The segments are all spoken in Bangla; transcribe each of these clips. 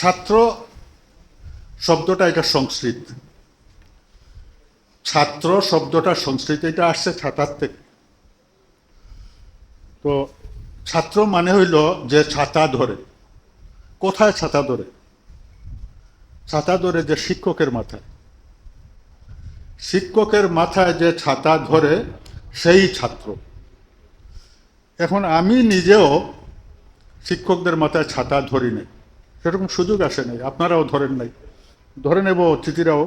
ছাত্র শব্দটা এটা সংস্কৃত। ছাত্র শব্দটা সংস্কৃত, এটা আসছে ছাতার থেকে। তো ছাত্র মানে হইল যে ছাতা ধরে। কোথায় ছাতা ধরে? ছাতা ধরে যে শিক্ষকের মাথায়। শিক্ষকের মাথায় যে ছাতা ধরে সেই ছাত্র। এখন আমি নিজেও শিক্ষকদের মাথায় ছাতা ধরি নাই, সেরকম সুযোগ আসে নাই, আপনারাও ধরেন নাই, ধরে নেব অতিথিরাও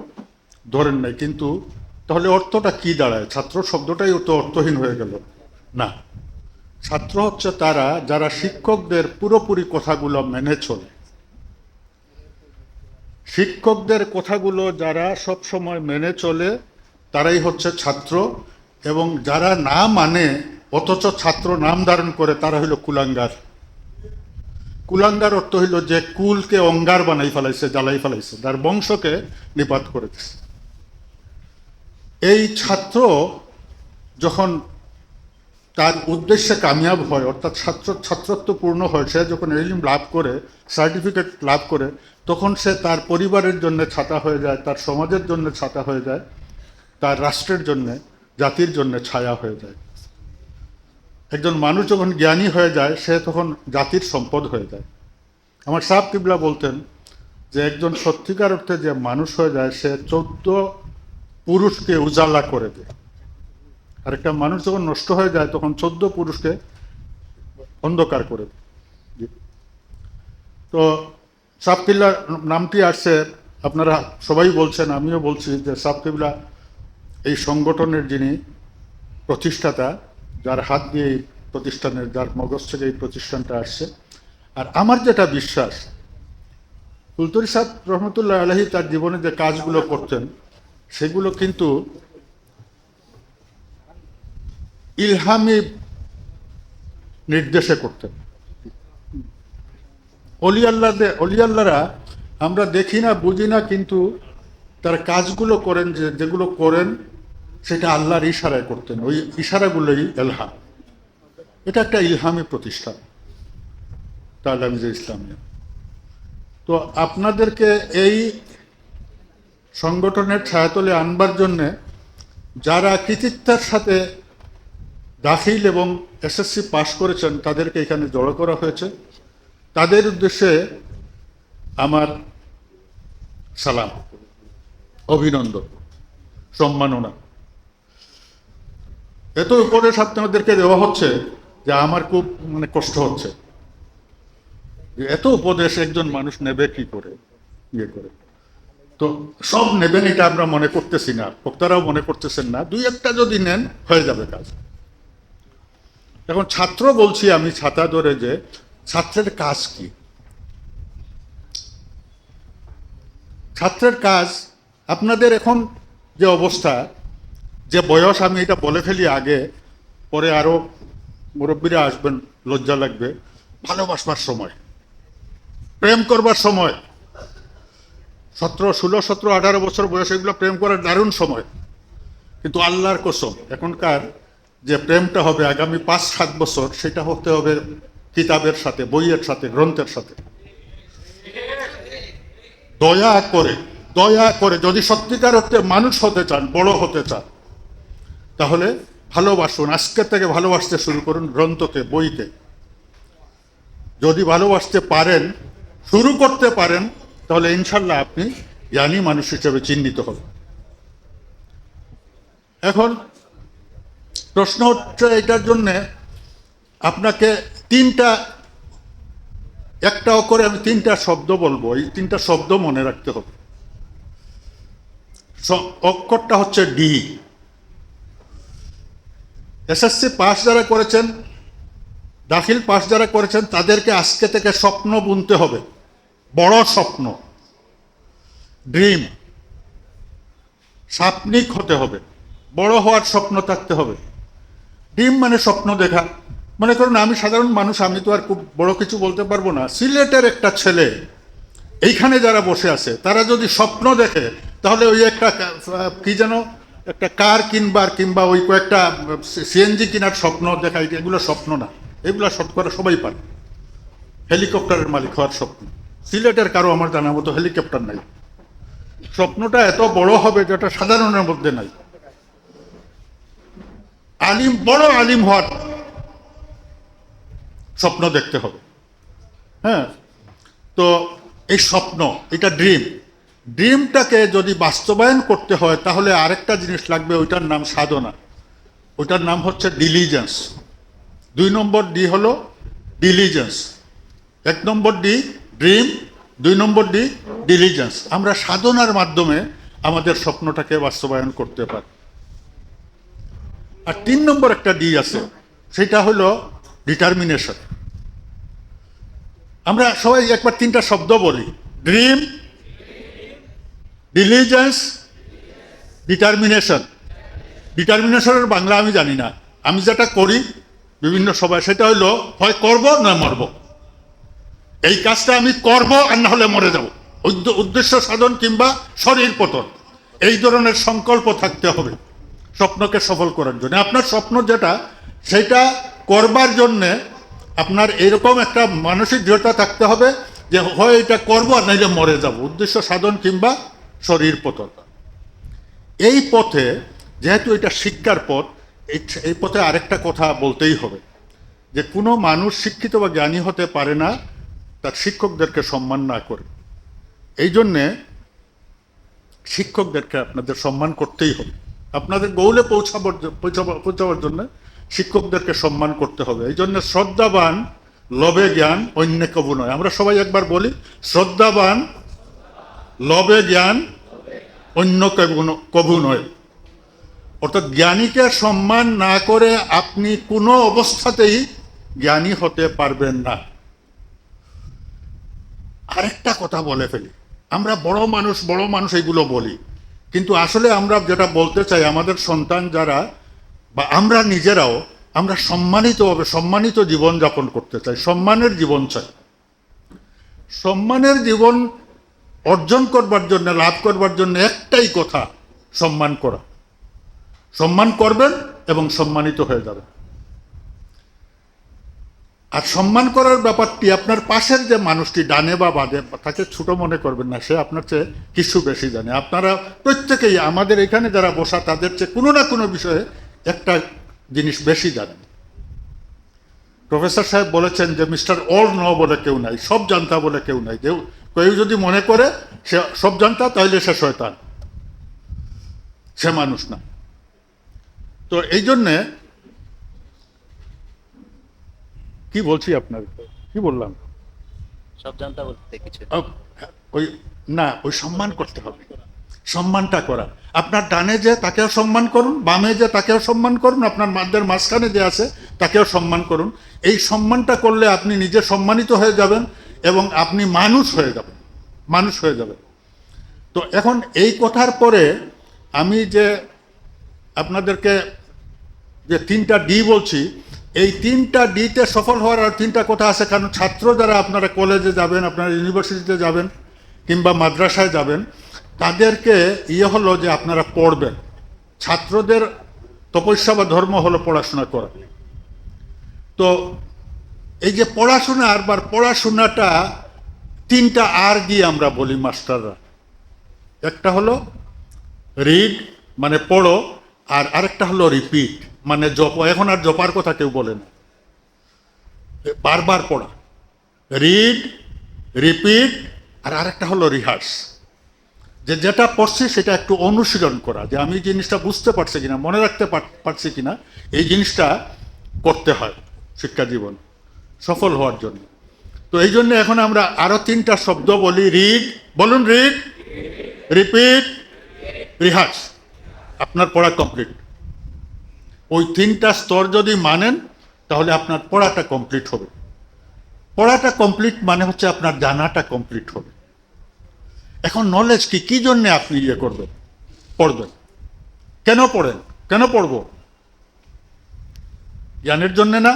ধরেন নাই। কিন্তু তাহলে অর্থটা কি দাঁড়ায়? ছাত্র শব্দটাই তো অর্থহীন হয়ে গেল না। ছাত্র হচ্ছে তারা যারা শিক্ষকদের পুরোপুরি কথাগুলো মেনে চলে। শিক্ষকদের কথাগুলো যারা সব সময় মেনে চলে তারাই হচ্ছে ছাত্র, এবং যারা না মানে অথচ ছাত্র নাম ধারণ করে তারা হইল কুলাঙ্গার। কুলাঙ্গার অর্থ হইল যে কুলকে অঙ্গার বানাই ফেলাইছে, জ্বালাই ফেলাইছে, তার বংশকে নিপাত করে দিচ্ছে। এই ছাত্র যখন তার উদ্দেশ্যে কামিয়াব হয়, অর্থাৎ ছাত্রত্ব পূর্ণ হয়, সে যখন এলিম লাভ করে, সার্টিফিকেট লাভ করে, তখন সে তার পরিবারের জন্য ছাতা হয়ে যায়, তার সমাজের জন্য ছাতা হয়ে যায়, তার রাষ্ট্রের জন্য, জাতির জন্য ছায়া হয়ে যায়। একজন মানুষ যখন জ্ঞানী হয়ে যায় সে তখন জাতির সম্পদ হয়ে যায়। আমার সাহেব কিবলা বলতেন যে একজন সত্যিকার অর্থে যে মানুষ হয়ে যায় সে 14 পুরুষকে উজালা করে দেয়। আর একটা মানুষ যখন নষ্ট হয়ে যায় তখন 14 পুরুষকে অন্ধকার করে দেয়। তো সাহেব কিবলা নামটি আসছে, আপনারা সবাই বলছেন, আমিও বলছি যে সাহেব কিবলা এই সংগঠনের যিনি প্রতিষ্ঠাতা, যার হাত দিয়ে এই প্রতিষ্ঠানের, যার মগজ থেকে এই প্রতিষ্ঠানটা আসছে। আর আমার যেটা বিশ্বাস, ফুলতরি সাহেব রহমতুল্লাহ আলাহি তার জীবনে যে কাজগুলো করতেন সেগুলো কিন্তু ইলহামি নির্দেশে করতেন। অলিয়াল্লাহরা আমরা দেখি না, বুঝি না, কিন্তু তার কাজগুলো করেন, যেগুলো করেন সেটা আল্লাহর ইশারায় করতেন। ওই ইশারাগুলোই এলহাম। এটা একটা ইলহামি প্রতিষ্ঠান তালামিজে ইসলামিয়া। তো আপনাদেরকে এই সংগঠনের ছায়াতলে আনবার জন্যে যারা কৃতিত্বের সাথে দাখিল এবং এসএসসি পাশ করেছেন তাদেরকে এখানে জড়ো করা হয়েছে। তাদের উদ্দেশ্যে আমার সালাম, অভিনন্দন, সম্মাননা। এত উপদেশ আপনাদেরকে দেওয়া হচ্ছে যে আমার খুব কষ্ট হচ্ছে যে এত উপদেশ একজন মানুষ নেবে কি করে, ইয়ে করে। তো সব নেবেন এটা আমরা মনে করতেছি না, বক্তারাও মনে করতেছেন না। 2-1টা যদি নেন হয়ে যাবে কাজ। এখন ছাত্র বলছি আমি ছাতা ধরে, যে ছাত্রের কাজ কি? ছাত্রের কাজ, আপনাদের এখন যে অবস্থা, যে বয়স, আমি এটা বলে ফেলি আগে, পরে আরো মুরব্বীরা আসবেন, লজ্জা লাগবে। ভালোবাসবার সময়, প্রেম করবার সময়, 17, 16, 17, 18 বছর বয়স, এগুলো প্রেম করার দারুণ সময়। কিন্তু আল্লাহর কসম, এখনকার যে প্রেমটা হবে আগামী 5-7 বছর, সেটা হতে হবে কিতাবের সাথে, বইয়ের সাথে, গ্রন্থের সাথে। দয়া করে যদি সত্যিকার অর্থে মানুষ হতে চান, বড় হতে চান, তাহলে ভালোবাসুন। আজকে থেকে ভালোবাসতে শুরু করুন গ্রন্থকে, বইকে। যদি ভালোবাসতে পারেন, শুরু করতে পারেন, তাহলে ইনশাল্লাহ আপনি জ্ঞানী মানুষ হিসেবে চিহ্নিত হবেন। এখন প্রশ্ন হচ্ছে, এটার জন্যে আপনাকে একটাও করে আমি 3টা শব্দ বলবো, এই 3টা শব্দ মনে রাখতে হবে। অক্ষরটা হচ্ছে ডি। এসএসসি পাস যারা করেছেন, দাখিল পাস যারা করেছেন, তাদেরকে আজকে থেকে স্বপ্ন বুনতে হবে, বড় স্বপ্ন, ড্রিম। স্বপ্নিক হতে হবে, বড় হওয়ার স্বপ্ন থাকতে হবে। ড্রিম মানে স্বপ্ন দেখা। মনে করুন আমি সাধারণ মানুষ, আমি তো আর খুব বড় কিছু বলতে পারবো না। সিলেটের একটা ছেলে এইখানে যারা বসে আছে তারা যদি স্বপ্ন দেখে, তাহলে ওই একটা কি যেন একটা কার কিনবার, কিংবা ওই কয়েকটা সিএনজি কেনার স্বপ্ন দেখা, এগুলো স্বপ্ন না। এগুলো শতকরা সবাই পারে। হেলিকপ্টারের মালিক হওয়ার স্বপ্ন, সিলেটের কারো আমার জানা মতো হেলিকপ্টার নাই। স্বপ্নটা এত বড় হবে যেটা সাধারণের মধ্যে নাই। আলিম, বড় আলিম হওয়ার স্বপ্ন দেখতে হবে। হ্যাঁ, তো এই স্বপ্ন, এটা ড্রিমটাকে যদি বাস্তবায়ন করতে হয় তাহলে আরেকটা জিনিস লাগবে, ওইটার নাম সাধনা, ওইটার নাম হচ্ছে ডিলিজেন্স। 2 নম্বর ডি হলো ডিলিজেন্স। 1 নম্বর ডি ড্রিম, 2 নম্বর ডি ডিলিজেন্স। আমরা সাধনার মাধ্যমে আমাদের স্বপ্নটাকে বাস্তবায়ন করতে পারি। আর 3 নম্বর একটা ডি আছে, সেটা হলো ডিটারমিনেশন। আমরা সবাই একবার 3টা শব্দ বলি, ড্রিম, ডিলিজেন্স, ডিটারমিনেশন। ডিটারমিনেশনের বাংলা আমি জানি না, আমি যেটা করি বিভিন্ন সবাই, সেটা হলো হয় করব না মরব। এই কাজটা আমি করব আর না হলে মরে যাব, উদ্দেশ্য সাধন কিংবা শরীর পতন, এই ধরনের সংকল্প থাকতে হবে স্বপ্নকে সফল করার জন্য। আপনার স্বপ্ন যেটা, সেটা করবার জন্যে আপনার এরকম একটা মানসিক দৃঢ়তা থাকতে হবে যে হয় এটা করবো আর নাইলে মরে যাব, উদ্দেশ্য সাধন কিংবা শরীর পতন। এই পথে, যেহেতু এটা শিক্ষার পথ, এই পথে আরেকটা কথা বলতেই হবে যে কোনো মানুষ শিক্ষিত বা জ্ঞানী হতে পারে না তার শিক্ষকদেরকে সম্মান না করে। এই জন্যে শিক্ষকদেরকে আপনাদের সম্মান করতেই হবে। আপনাদের গৌলে পৌঁছাবার জন্য শিক্ষকদেরকে সম্মান করতে হবে। এই জন্য শ্রদ্ধাবান লবে জ্ঞান, অন্য কবু নয়। আমরা সবাই একবার বলি, শ্রদ্ধাবান লবে জ্ঞান, অন্য কবু নয়। অর্থাৎ জ্ঞানীকে সম্মান না করে আপনি কোনো অবস্থাতেই জ্ঞানী হতে পারবেন না। আরেকটা কথা বলে ফেলি, আমরা বড় মানুষ এইগুলো বলি, কিন্তু আসলে আমরা যেটা বলতে চাই, আমাদের সন্তান যারা বা আমরা নিজেরাও, আমরা সম্মানিত জীবন যাপন করতে চাই, সম্মানের জীবন চাই। সম্মানের জীবন অর্জন করবার জন্য, লাভ করবার জন্য একটাই কথা, সম্মান করা। সম্মান করবেন এবং সম্মানিত হয়ে যাবেন। আর সম্মান করার ব্যাপারটি, আপনার পাশের যে মানুষটি ডানে বা বাদে, তাকে ছোট মনে করবেন না, সে আপনার চেয়ে কিছু বেশি জানে। আপনারা প্রত্যেকেই, আমাদের এখানে যারা বসা, তাদের চেয়ে কোনো না কোনো বিষয়ে একটা জিনিস বেশি জানেন। প্রফেসর সাহেব বলেছেন যে মিস্টার অল নো বলে কেউ নাই, সব জানতা বলে কেউ নাই। কেউ যদি মনে করে সে সব জানতা, তাহলে সে শয়তান, সে মানুষ না। তো এই জন্যে কি বলছি, আপনার কি বললাম, সব জানতা বলতে কিছু ওই সম্মান করতে হবে, সম্মানটা করা। আপনার ডানে যে, তাকেও সম্মান করুন, বামে যে, তাকেও সম্মান করুন, আপনার মাঝখানে যে আছে তাকেও সম্মান করুন। এই সম্মানটা করলে আপনি নিজে সম্মানিত হয়ে যাবেন এবং আপনি মানুষ হয়ে যাবেন। তো এখন এই কথার পরে আমি যে আপনাদেরকে যে 3টা ডি বলছি, এই 3টা ডিতে সফল হওয়ার আর 3টা কথা আছে। কারণ ছাত্র যারা আপনারা কলেজে যাবেন, আপনারা ইউনিভার্সিটিতে যাবেন কিংবা মাদ্রাসায় যাবেন, তাদেরকে হলো যে আপনারা পড়বেন। ছাত্রদের তপস্যা বা ধর্ম হলো পড়াশোনা করা। তো এই যে পড়াশোনাটা 3টা আর দিয়ে আমরা বলি মাস্টাররা। একটা হলো রিড, মানে পড়ো, আর আরেকটা হলো রিপিট, মানে জপ। এখন আর জপার কথা কেউ বলে না, বারবার পড়া। রিড, রিপিট, আর আরেকটা হলো রিহার্স, যেটা পড়ছি সেটা একটু অনুশীলন করা, যে আমি জিনিসটা বুঝতে পারছি কিনা, মনে রাখতে পারছি কিনা। এই জিনিসটা করতে হয় শিক্ষা জীবন সফল হওয়ার জন্য। তো এই জন্য এখন আমরা আরো 3টা শব্দ বলি। রিড, বলুন, রিড, রিপিট, রিহার্স, আপনার পড়া কমপ্লিট। ওই 3টা স্তর যদি মানেন, তাহলে আপনার পড়াটা কমপ্লিট হবে। পড়াটা কমপ্লিট মানে হচ্ছে আপনার জানাটা কমপ্লিট হবে। এখন নলেজ কি জন্য আপনি করবেন, পড়বেন? কেন পড়েন, কেন পড়ব? জ্ঞানের জন্য না?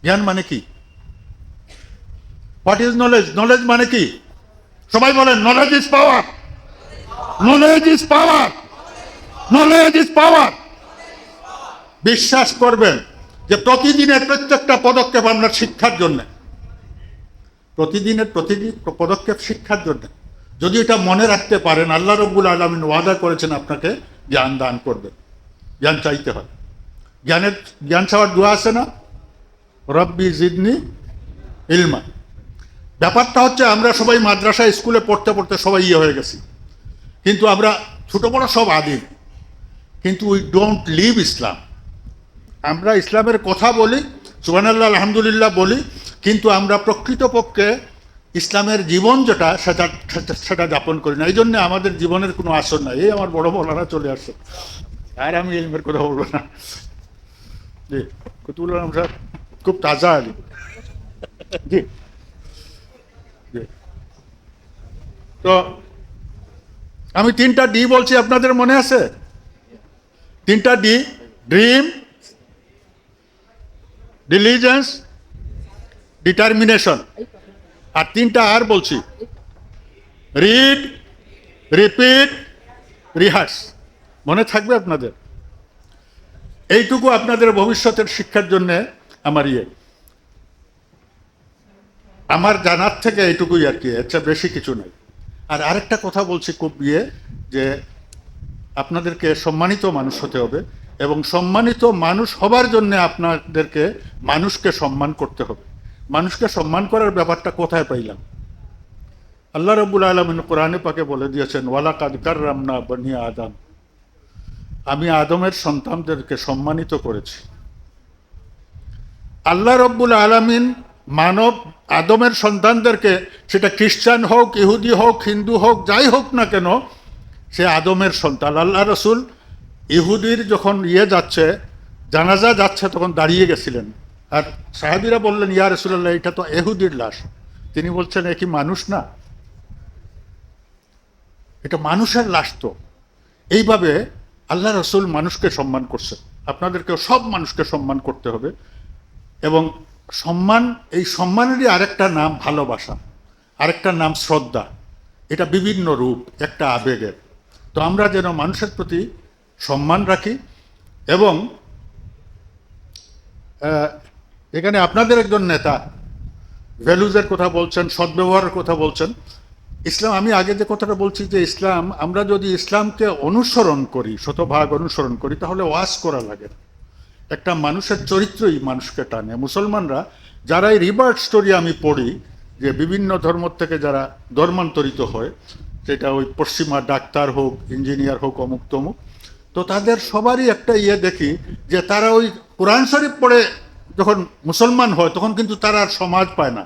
জ্ঞান মানে কি? What is knowledge? নলেজ মানে কি? সবাই বলেন, knowledge is power, knowledge is power, knowledge is power. বিশ্বাস করবেন যে প্রতিদিনের প্রত্যেকটা পদক্ষেপ আপনার শিক্ষার জন্য, প্রতিদিনের প্রতিটি পদক্ষেপ শিক্ষার জন্য। যদি এটা মনে রাখতে পারেন, আল্লাহ রব্বুল আলামিন ওয়াদা করেছেন আপনাকে জ্ঞান দান করবেন। জ্ঞান চাইতে হয়, জ্ঞান চাওয়ার দোয়া আছে না, রব্বি জিদনি ইলমা। ব্যাপারটা হচ্ছে আমরা সবাই মাদ্রাসা স্কুলে পড়তে পড়তে সবাই হয়ে গেছি, কিন্তু আমরা ছোট বড় সব আদিম, কিন্তু উই ডোন্ট লিভ ইসলাম। আমরা ইসলামের কথা বলি, সুবহানাল্লাহ আলহামদুলিল্লাহ বলি, কিন্তু আমরা প্রকৃতপক্ষে ইসলামের জীবন যেটা সেটা যাপন করি না। এই জন্য আমাদের জীবনের কোনো আসর নাই। এই আমার বড় বলারা চলে আসছে, আর আমি ইলমের কথা বলবো না। জি, কুতুবুল আলম সাহেব খুব তাজা আলী। জি জি, তো আমি 3টা ডি বলছি, আপনাদের মনে আছে? 3টা ডি: ড্রিম, ডিলিজেন্স, ডিটারমিনেশন। আর 3টা আর বলছি: রিড, রিপিট, রিহার্স। মনে থাকবে আপনাদের? এইটুকু আপনাদের ভবিষ্যতের শিক্ষার জন্য আমার জানার থেকে এইটুকুই আর কি, এর বেশি কিছু নাই। আর আরেকটা কথা বলছি খুব যে আপনাদেরকে সম্মানিত মানুষ হতে হবে, এবং সম্মানিত মানুষ হবার জন্য আপনাদেরকে মানুষকে সম্মান করতে হবে। মানুষকে সম্মান করার ব্যাপারটা কোথায় পাইলাম? আল্লাহ রাব্বুল আলামিন কোরআনে পাকে বলে দিয়েছেন, ওয়ালাকাদ কাররামনা বনি আদম, আমি আদমের সন্তানদেরকে সম্মানিত করেছি। আল্লাহ রাব্বুল আলামিন মানব আদমের সন্তানদেরকে, সেটা খ্রিস্টান হোক, ইহুদি হোক, হিন্দু হোক, যাই হোক না কেন, সে আদমের সন্তান। আল্লাহ রসুল ইহুদির যখন যাচ্ছে, জানাজা যাচ্ছে, তখন দাঁড়িয়ে গেছিলেন, আর সাহাবীরা বললেন, ইয়া রাসূলুল্লাহ, এটা তো ইহুদির লাশ। তিনি বলছেন, এ কি মানুষ না? এটা মানুষের লাশ তো। এইভাবে আল্লাহ রসুল মানুষকে সম্মান করছেন। আপনাদেরকেও সব মানুষকে সম্মান করতে হবে। এবং সম্মান, এই সম্মানেরই আরেকটা নাম ভালোবাসা, আরেকটা নাম শ্রদ্ধা। এটা বিভিন্ন রূপ, একটা আবেগের। তো আমরা যেন মানুষের প্রতি সম্মান রাখি। এবং এখানে আপনাদের একজন নেতা ভ্যালুজের কথা বলছেন, সদ্ব্যবহারের কথা বলছেন। ইসলাম, আমি আগে যে কথাটা বলছি যে ইসলাম, আমরা যদি ইসলামকে অনুসরণ করি, শতভাগ অনুসরণ করি, তাহলে ওয়াজ করা লাগে না। একটা মানুষের চরিত্রই মানুষকে টানে। মুসলমানরা যারা এই রিভার্ট স্টোরি আমি পড়ি, যে বিভিন্ন ধর্ম থেকে যারা ধর্মান্তরিত হয়, সেটা ওই পশ্চিমা ডাক্তার হোক, ইঞ্জিনিয়ার হোক, অমুক তমুক, তো তাদের সবারই একটা দেখি যে তারা ওই কোরআন শরীফ পড়ে যখন মুসলমান হয়, তখন কিন্তু তারা আর সমাজ পায় না।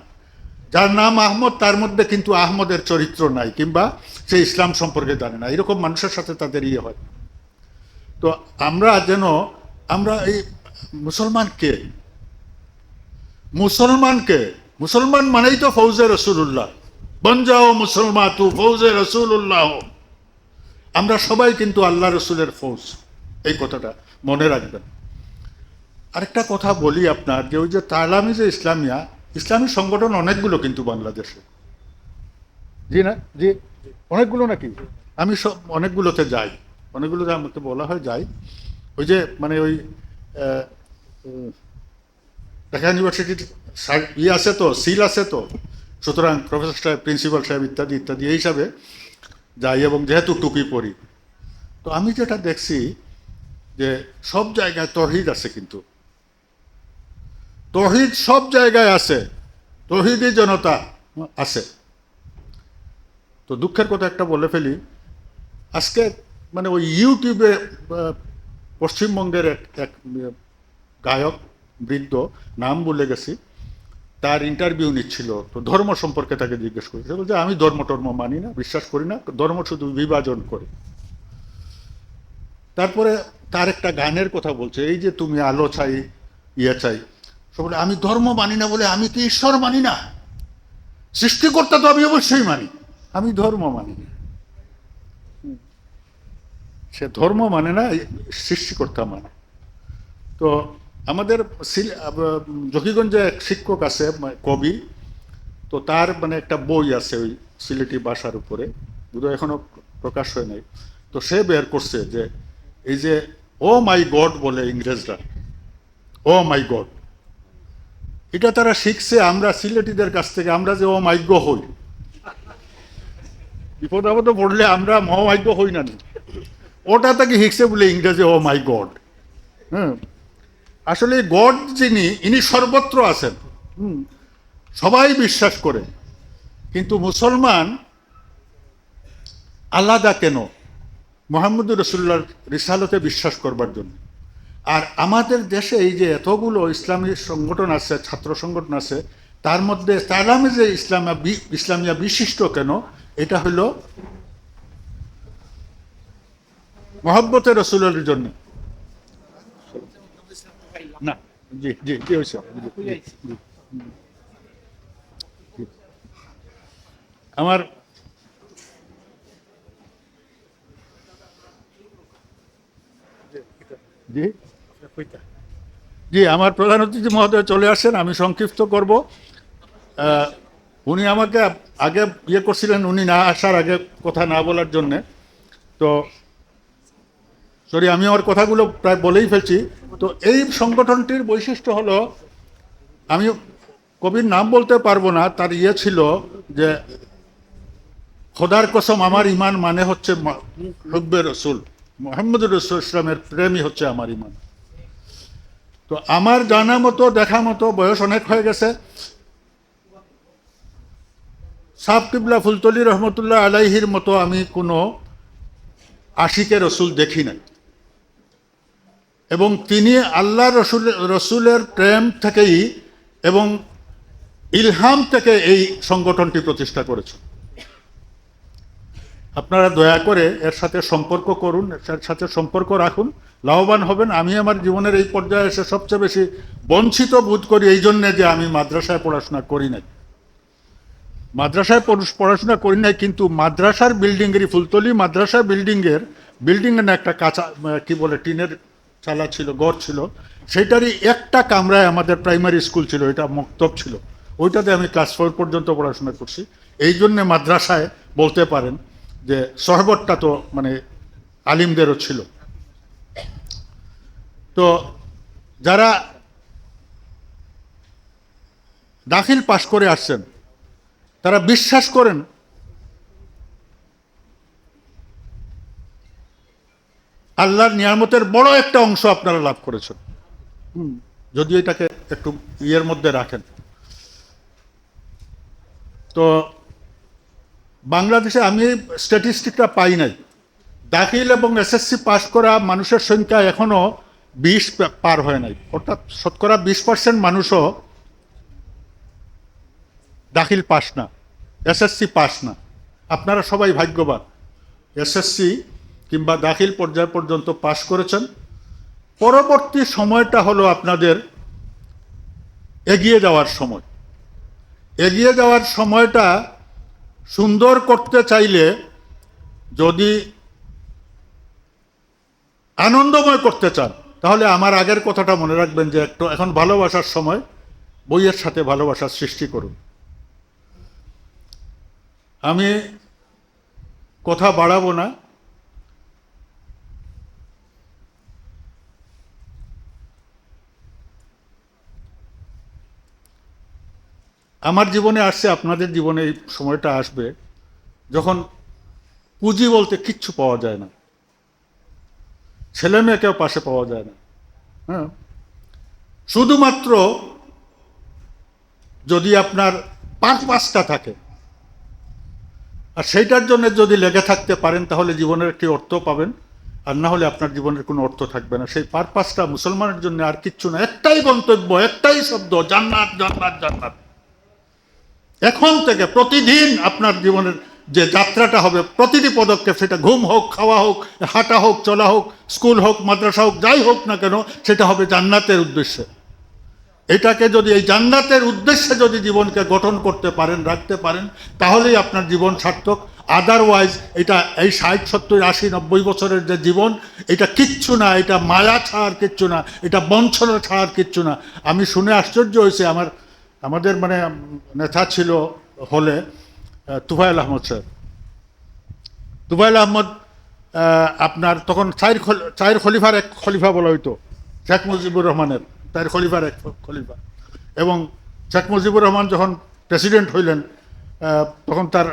যার নাম আহমদ, তার মধ্যে কিন্তু আহমদের চরিত্র নাই, কিংবা সে ইসলাম সম্পর্কে জানে না। এরকম মানুষের সাথে তাদের হয়। তো আমরা যেন, আমরা এই মুসলমানকে, মুসলমান মানেই তো ফৌজে রসুল্লাহ, বন যাও মুসলমান তু ফৌজে রসুল্লাহ। আমরা সবাই কিন্তু আল্লাহ রসুলের ফৌজ, এই কথাটা মনে রাখবেন। আরেকটা কথা বলি আপনার, যে ওই যে তালামি যে ইসলামী সংগঠন অনেকগুলো কিন্তু বাংলাদেশে, জি না, জি, অনেকগুলো নাকি? আমি সব অনেকগুলোতে যাই, অনেকগুলোতে আমাকে বলা হয় যাই। ওই যে মানে ওই ঢাকা ইউনিভার্সিটির আছে তো, সিল আছে তো, সুতরাং প্রফেসর সাহেব, প্রিন্সিপাল সাহেব ইত্যাদি ইত্যাদি, এই হিসাবে যাই। এবং যেহেতু টুপি পরি, তো আমি যেটা দেখছি যে সব জায়গায় তৌহিদ আছে, কিন্তু তৌহিদ সব জায়গায় আছে, তৌহিদি জনতা আছে। তো দুঃখের কথা একটা বলে ফেলি, আজকে মানে ওই ইউটিউবে পশ্চিমবঙ্গের এক গায়ক, বৃদ্ধ, নাম ভুলে গেছি, তার ইন্টারভিউ নিচ্ছিল। তো ধর্ম সম্পর্কে তাকে জিজ্ঞেস করেছে, বলছে আমি ধর্ম টর্ম মানি না, বিশ্বাস করি না, ধর্ম শুধু বিভাজন করে। তারপরে তার একটা গানের কথা বলছে, এই যে তুমি আলো চাই, চাই, সে বলে আমি ধর্ম মানি না, বলে আমি কি ঈশ্বর মানি না? সৃষ্টিকর্তা তো আমি অবশ্যই মানি, আমি ধর্ম মানি না। সে ধর্ম মানে না, সৃষ্টিকর্তা মানে। তো আমাদের জকিগঞ্জে এক শিক্ষক আছে, কবি, তো তার মানে একটা বই আছে ওই সিলেটি ভাষার উপরে, বোধহয় এখনো প্রকাশ হয় নাই। তো সে বের করছে যে এই যে ও মাই গড বলে ইংরেজরা, ও মাই গড, এটা তারা শিখছে আমরা সিলেটিদের কাছ থেকে, আমরা যে অমাজ্ঞ হই, বিপদ আপদে পড়লে আমরা মহামাজ্ঞ হই না, ওটা তাকে শিখছে বলে ইংরেজি ও মাই গড। হ্যাঁ, আসলে গড যিনি, ইনি সর্বত্র আছেন, সবাই বিশ্বাস করে, কিন্তু মুসলমান আলাদা কেন? মুহাম্মদুর রাসূলুল্লাহর রিসালতে বিশ্বাস করবার জন্য। আর আমাদের দেশে এই যে এতগুলো ইসলামী সংগঠন আছে, ছাত্র সংগঠন আছে, তার মধ্যে তালামে যে ইসলামিয়া বিশিষ্ট কেন? এটা হলো মহব্বতে রসুলের জন্য। না, জি জি কি হয়েছে? আমার জি জি আমার প্রধান অতিথি মহোদয় চলে আসেন, আমি সংক্ষিপ্ত করব। উনি আমাকে আগে করছিলেন, উনি না আসার আগে কথা না বলার জন্যে, তো সরি, আমি আমার কথাগুলো প্রায় বলেই ফেলছি। তো এই সংগঠনটির বৈশিষ্ট্য হলো, আমি কবির নাম বলতে পারবো না, তার ছিল যে খোদার কসম আমার ইমান মানে হচ্ছে হুব্বে রসুল, মুহাম্মদুর রাসূল ইসলামের প্রেমই হচ্ছে আমার ইমান। তো আমার জানা মতো, দেখা মতো, বয়স অনেক হয়ে গেছে, সাব কিবলা ফুলতলি রহমতুল্লাহ আলাইহির মতো আমি কোনো আশিকে রসুল দেখি নাই, এবং তিনি আল্লাহ রসুলের প্রেম থেকেই এবং ইলহাম থেকে এই সংগঠনটি প্রতিষ্ঠা করেছেন। আপনারা দয়া করে এর সাথে সম্পর্ক করুন, এর সাথে সম্পর্ক রাখুন, লাভবান হবেন। আমি আমার জীবনের এই পর্যায়ে এসে সবচেয়ে বেশি বঞ্চিত বোধ করি এই জন্যে যে আমি মাদ্রাসায় পড়াশোনা করি নাই। মাদ্রাসায় পড়াশোনা করি নাই, কিন্তু মাদ্রাসার বিল্ডিংয়েরই, ফুলতলি মাদ্রাসা বিল্ডিংয়ের না একটা কাঁচা কি বলে টিনের চালা ছিল, ঘর ছিল, সেইটারই একটা কামরায় আমাদের প্রাইমারি স্কুল ছিল, এটা মক্তব ছিল, ওইটাতে আমি ক্লাস 4 পর্যন্ত পড়াশোনা করছি। এই জন্যে মাদ্রাসায় বলতে পারেন যে সহবতটা তো মানে আলিমদেরও ছিল। তো যারা দাখিল পাশ করে আসছেন তারা বিশ্বাস করেন আল্লাহর নিয়ামতের বড় একটা অংশ আপনারা লাভ করেছেন, যদি এটাকে একটু ইয়ের মধ্যে রাখেন। তো বাংলাদেশে আমি স্ট্যাটিস্টিকটা পাই নাই, দাখিল এবং এসএসসি পাশ করা মানুষের সংখ্যা এখনো 20 পার হয় নাই, অর্থাৎ শতকরা 20% মানুষও দাখিল পাস না, এসএসসি পাস না। আপনারা সবাই ভাগ্যবান, এসএসসি কিংবা দাখিল পর্যায় পর্যন্ত পাস করেছেন। পরবর্তী সময়টা হলো আপনাদের এগিয়ে যাওয়ার সময়। এগিয়ে যাওয়ার সময়টা সুন্দর করতে চাইলে, যদি আনন্দময় করতে চান, তাহলে আমার আগের কথাটা মনে রাখবেন যে একটু এখন ভালোবাসার সময়, বইয়ের সাথে ভালোবাসার সৃষ্টি করুন। আমি কথা বাড়াবো না, আমার জীবনে আসছে, আপনাদের জীবনে এই সময়টা আসবে যখন পুঁজি বলতে কিচ্ছু পাওয়া যায় না, ছেলে মেয়েকেও পাশে পাওয়া যায় না। হ্যাঁ, শুধুমাত্র যদি আপনার পারপাসটা থাকে আর সেইটার জন্য যদি লেগে থাকতে পারেন, তাহলে জীবনের একটি অর্থ পাবেন, আর না হলে আপনার জীবনের কোনো অর্থ থাকবে না। সেই পারপাসটা মুসলমানের জন্য আর কিচ্ছু না, একটাই গন্তব্য, একটাই শব্দ, জান্নাত জান্নাত জান্নাত। এখন থেকে প্রতিদিন আপনার জীবনের যে যাত্রাটা হবে, প্রতিটি পদক্ষেপ, সেটা ঘুম হোক, খাওয়া হোক, হাঁটা হোক, চলা হোক, স্কুল হোক, মাদ্রাসা হোক, যাই হোক না কেন, সেটা হবে জান্নাতের উদ্দেশ্যে। এটাকে যদি এই জান্নাতের উদ্দেশ্যে যদি জীবনকে গঠন করতে পারেন, রাখতে পারেন, তাহলেই আপনার জীবন সার্থক। আদারওয়াইজ এটা এই 60, 70, 80, 90 বছরের যে জীবন, এটা কিচ্ছু না, এটা মায়া ছাড়ার কিচ্ছু না, এটা বঞ্চনা ছাড়ার কিচ্ছু না। আমি শুনে আশ্চর্য হয়েছে, আমাদের মানে নেতা ছিল হলে তুফাইল আহমদ স্যার। তুফাইল আহমদ আপনার তখন চার খলিফার এক খলিফা বলা হইতো, শেখ মুজিবুর রহমানের চার খলিফার এক খলিফা, এবং শেখ মুজিবুর রহমান যখন প্রেসিডেন্ট হইলেন তখন তার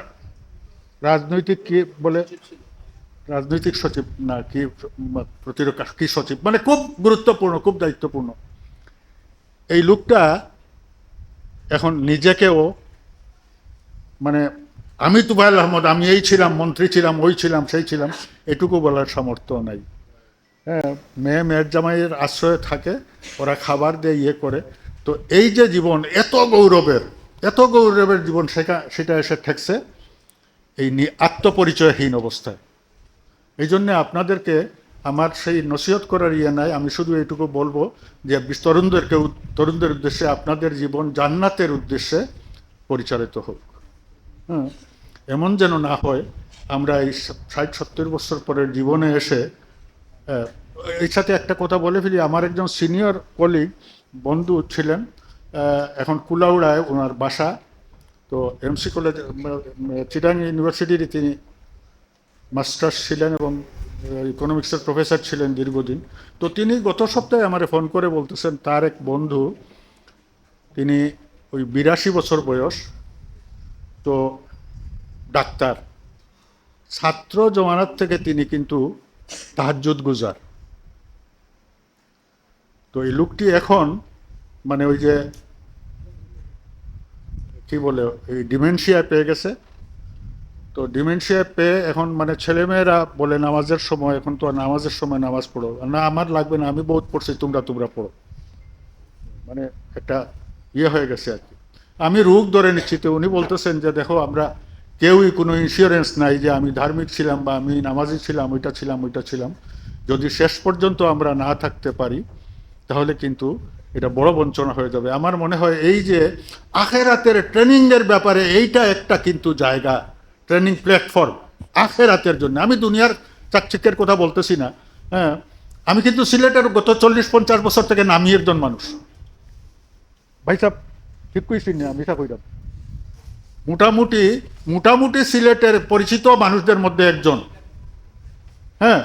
রাজনৈতিক কি বলে রাজনৈতিক সচিব না কি প্রতিরক্ষা কি সচিব, মানে খুব গুরুত্বপূর্ণ, খুব দায়িত্বপূর্ণ এই লোকটা এখন নিজেকেও মানে আমি তুফাইল আহমদ, আমি এই ছিলাম, মন্ত্রী ছিলাম, ওই ছিলাম, সেই ছিলাম, এটুকু বলার সামর্থ্য নাই। হ্যাঁ, মেয়ের জামাইয়ের আশ্রয়ে থাকে, ওরা খাবার দিয়ে ইয়ে করে। তো এই যে জীবন এত গৌরবের জীবন, সেটা এসে ঠেকছে এই আত্মপরিচয়হীন অবস্থায়। এই জন্যে আপনাদেরকে আমার সেই নসিহত করার ইয়ে নাই, আমি শুধু এইটুকু বলবো যে তরুণদের উদ্দেশ্যে আপনাদের জীবন জান্নাতের উদ্দেশ্যে পরিচালিত হোক। হ্যাঁ, এমন যেন না হয় আমরা এই 60-70 বছর পরের জীবনে এসে এর সাথে একটা কথা বলে ফেলি। আমার একজন সিনিয়র কলিগ বন্ধু ছিলেন, এখন কুলাউড়ায় ওনার বাসা। তো এমসি কলেজ চিটাং ইউনিভার্সিটির তিনি মাস্টার্স ছিলেন এবং ইকোনমিক্সের প্রফেসর ছিলেন দীর্ঘদিন। তো তিনি গত সপ্তাহে আমারে ফোন করে বলতেছেন তার এক বন্ধু, তিনি ওই 82 বছর বয়স, তো ডাক্তার, ছাত্র জমানাত থেকে তিনি কিন্তু তাহাজ্জুদ গুজার। তো এই লোকটি এখন মানে ওই যে কি বলে এই ডিমেনশিয়া পেয়ে গেছে। তো ডিমেনশিয়া পেয়ে এখন মানে ছেলেমেয়েরা বলে নামাজের সময়, এখন তো নামাজের সময় নামাজ পড়ো না, আমার লাগবে না, আমি বহুত পড়ছি, তোমরা পড়ো, মানে একটা ইয়ে হয়ে গেছে আর কি। আমি রোগ ধরে নিচ্ছি। তো উনি বলতেছেন যে দেখো, আমরা কেউই কোনো ইন্স্যুরেন্স নাই যে আমি ধার্মিক ছিলাম বা আমি নামাজি ছিলাম, ওইটা ছিলাম। যদি শেষ পর্যন্ত আমরা না থাকতে পারি তাহলে কিন্তু এটা বড় বঞ্চনা হয়ে যাবে। আমার মনে হয় এই যে আখেরাতের ট্রেনিংয়ের ব্যাপারে এইটা একটা কিন্তু জায়গা, ট্রেনিং প্ল্যাটফর্ম আখেরাতের জন্য। আমি দুনিয়ার চাকচিক্যের কথা বলতেছি না। হ্যাঁ, আমি কিন্তু সিলেটের গত 40-50 বছর থেকে নামি একজন মানুষ। ভাই সাহেব ঠিক কইছি না, আমি কইলাম মোটামুটি সিলেটের পরিচিত মানুষদের মধ্যে একজন। হ্যাঁ,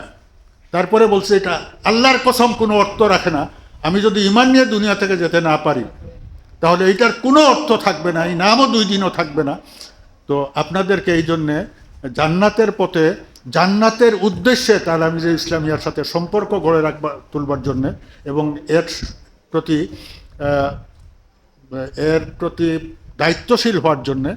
তারপরে বলছে এটা আল্লাহর কসম কোনো অর্থ রাখে না, আমি যদি ঈমান নিয়ে দুনিয়া থেকে যেতে না পারি তাহলে এইটার কোনো অর্থ থাকবে না, এই নামও 2 দিনও থাকবে না। তো আপনাদেরকে এই জন্যে জান্নাতের পথে, জান্নাতের উদ্দেশ্যে তালামিজে ইসলামিয়ার সাথে সম্পর্ক গড়ে তুলবার জন্যে এবং এর প্রতি দায়িত্বশীল হওয়ার জন্যে,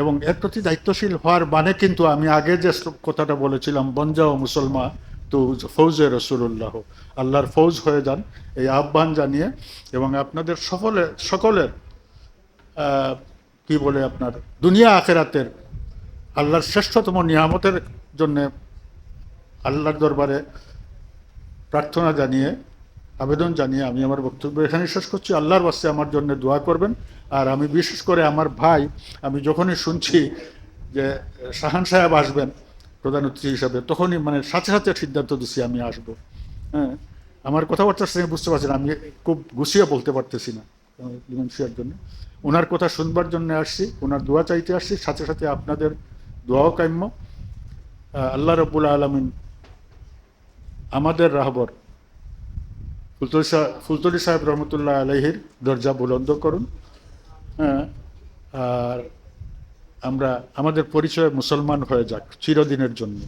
এবং এর প্রতি দায়িত্বশীল হওয়ার মানে কিন্তু আমি আগে যে কথাটা বলেছিলাম, বনজাও মুসলমান তো ফৌজে রসুল্লাহ, আল্লাহর ফৌজ হয়ে যান, এই আহ্বান জানিয়ে এবং আপনাদের সকলের কি বলে আপনার দুনিয়া আখেরাতের আল্লাহর শ্রেষ্ঠতম নিয়ামতের জন্যে আল্লাহর দরবারে প্রার্থনা জানিয়ে, আবেদন জানিয়ে আমি আমার বক্তব্য এখানে শেষ করছি। আল্লাহর বাস্তে আমার জন্য দোয়া করবেন। আর আমি বিশেষ করে আমার ভাই, আমি যখনই শুনছি যে শাহান সাহেব আসবেন প্রধান অতিথি হিসাবে, তখনই মানে সাথে সিদ্ধান্ত দিচ্ছি আমি আসবো। হ্যাঁ, আমার কথাবার্তার সঙ্গে বুঝতে পারছেন আমি খুব গুছিয়ে বলতে পারতেছি না ডিমেনশিয়ার জন্য। ওনার কথা শুনবার জন্য আসছি, ওনার দোয়া চাইতে আসছি, সাথে আপনাদের দোয়াও কাম্য। আল্লাহ রব্বুল আলমিন আমাদের রাহবর ফুলতলি সাহেব রহমতুল্লাহ আলাইহির দরজা বুলন্দ করুন। হ্যাঁ, আর আমরা আমাদের পরিচয় মুসলমান হয়ে যাক চিরদিনের জন্য।